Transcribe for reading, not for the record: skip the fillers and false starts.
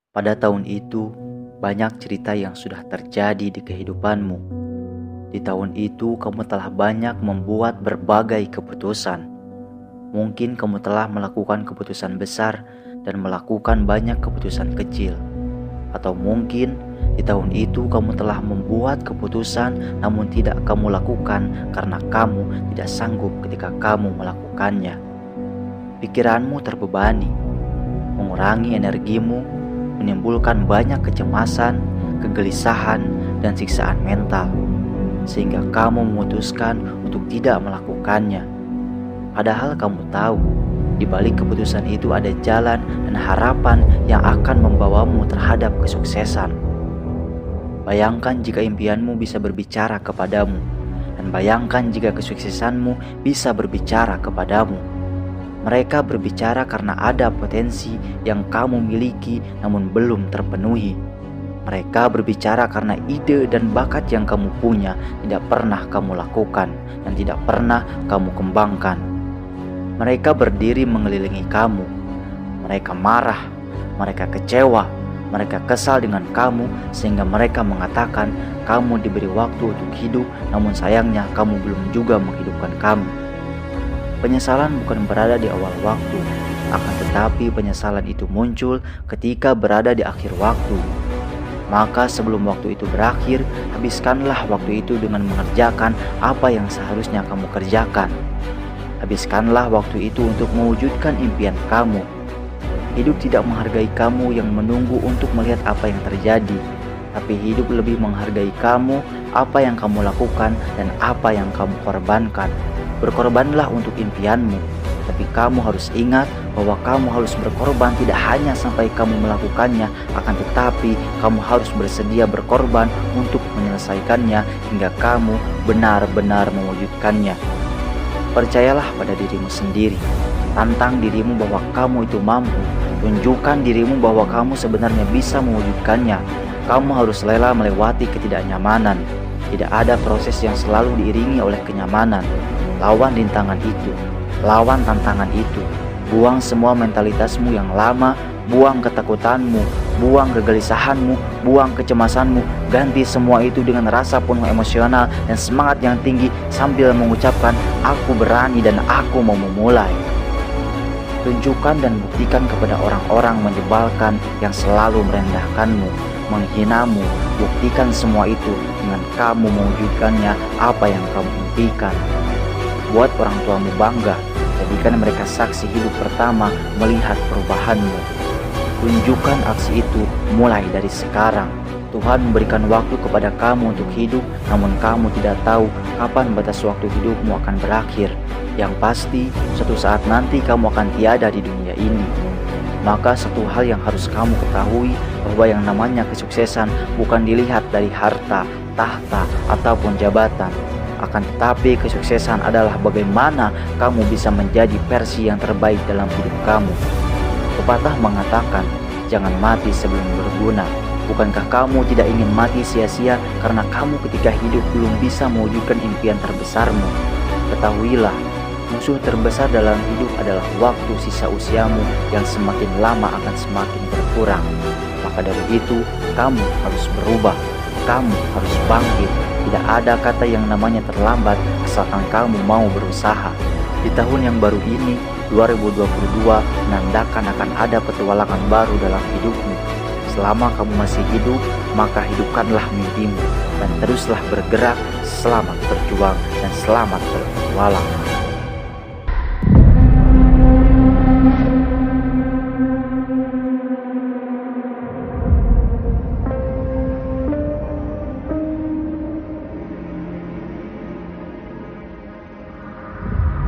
Pada tahun itu, banyak cerita yang sudah terjadi di kehidupanmu. Di tahun itu, kamu telah banyak membuat berbagai keputusan. Mungkin kamu telah melakukan keputusan besar dan melakukan banyak keputusan kecil. Atau mungkin di tahun itu kamu telah membuat keputusan namun tidak kamu lakukan karena kamu tidak sanggup ketika kamu melakukannya. Pikiranmu terbebani, mengurangi energimu, menimbulkan banyak kecemasan, kegelisahan, dan siksaan mental, sehingga kamu memutuskan untuk tidak melakukannya. Padahal kamu tahu, di balik keputusan itu ada jalan dan harapan yang akan membawamu terhadap kesuksesan. Bayangkan jika impianmu bisa berbicara kepadamu, dan bayangkan jika kesuksesanmu bisa berbicara kepadamu. Mereka berbicara karena ada potensi yang kamu miliki namun belum terpenuhi. Mereka berbicara karena ide dan bakat yang kamu punya tidak pernah kamu lakukan dan tidak pernah kamu kembangkan. Mereka berdiri mengelilingi kamu. Mereka marah, mereka kecewa, mereka kesal dengan kamu sehingga mereka mengatakan kamu diberi waktu untuk hidup, namun sayangnya kamu belum juga menghidupkan kami. Penyesalan bukan berada di awal waktu, akan tetapi penyesalan itu muncul ketika berada di akhir waktu. Maka sebelum waktu itu berakhir, habiskanlah waktu itu dengan mengerjakan apa yang seharusnya kamu kerjakan. Habiskanlah waktu itu untuk mewujudkan impian kamu. Hidup tidak menghargai kamu yang menunggu untuk melihat apa yang terjadi, tapi hidup lebih menghargai kamu, apa yang kamu lakukan, dan apa yang kamu korbankan. Berkorbanlah untuk impianmu, tapi kamu harus ingat bahwa kamu harus berkorban tidak hanya sampai kamu melakukannya, akan tetapi kamu harus bersedia berkorban untuk menyelesaikannya hingga kamu benar-benar mewujudkannya. Percayalah pada dirimu sendiri, tantang dirimu bahwa kamu itu mampu, tunjukkan dirimu bahwa kamu sebenarnya bisa mewujudkannya. Kamu harus rela melewati ketidaknyamanan. Tidak ada proses yang selalu diiringi oleh kenyamanan. Lawan rintangan itu, lawan tantangan itu. Buang semua mentalitasmu yang lama, buang ketakutanmu, buang kegelisahanmu, buang kecemasanmu. Ganti semua itu dengan rasa penuh emosional dan semangat yang tinggi sambil mengucapkan, "Aku berani dan aku mau memulai." Tunjukkan dan buktikan kepada orang-orang menyebalkan yang selalu merendahkanmu, menghinamu. Buktikan semua itu dengan kamu mewujudkannya apa yang kamu impikan. Buat orang tuamu bangga, jadikan mereka saksi hidup pertama melihat perubahanmu. Tunjukkan aksi itu mulai dari sekarang. Tuhan memberikan waktu kepada kamu untuk hidup, namun kamu tidak tahu kapan batas waktu hidupmu akan berakhir. Yang pasti, suatu saat nanti kamu akan tiada di dunia ini. Maka satu hal yang harus kamu ketahui, bahwa yang namanya kesuksesan bukan dilihat dari harta, tahta, ataupun jabatan. Akan tetapi kesuksesan adalah bagaimana kamu bisa menjadi versi yang terbaik dalam hidup kamu. Pepatah mengatakan, jangan mati sebelum berguna. Bukankah kamu tidak ingin mati sia-sia karena kamu ketika hidup belum bisa mewujudkan impian terbesarmu? Ketahuilah, musuh terbesar dalam hidup adalah waktu sisa usiamu yang semakin lama akan semakin berkurang. Maka dari itu, kamu harus berubah. Kamu harus bangkit. Tidak ada kata yang namanya terlambat asalkan kamu mau berusaha. Di tahun yang baru ini, 2022, menandakan akan ada petualangan baru dalam hidupmu. Selama kamu masih hidup, maka hidupkanlah mimpimu dan teruslah bergerak. Selamat berjuang dan selamat berpetualang.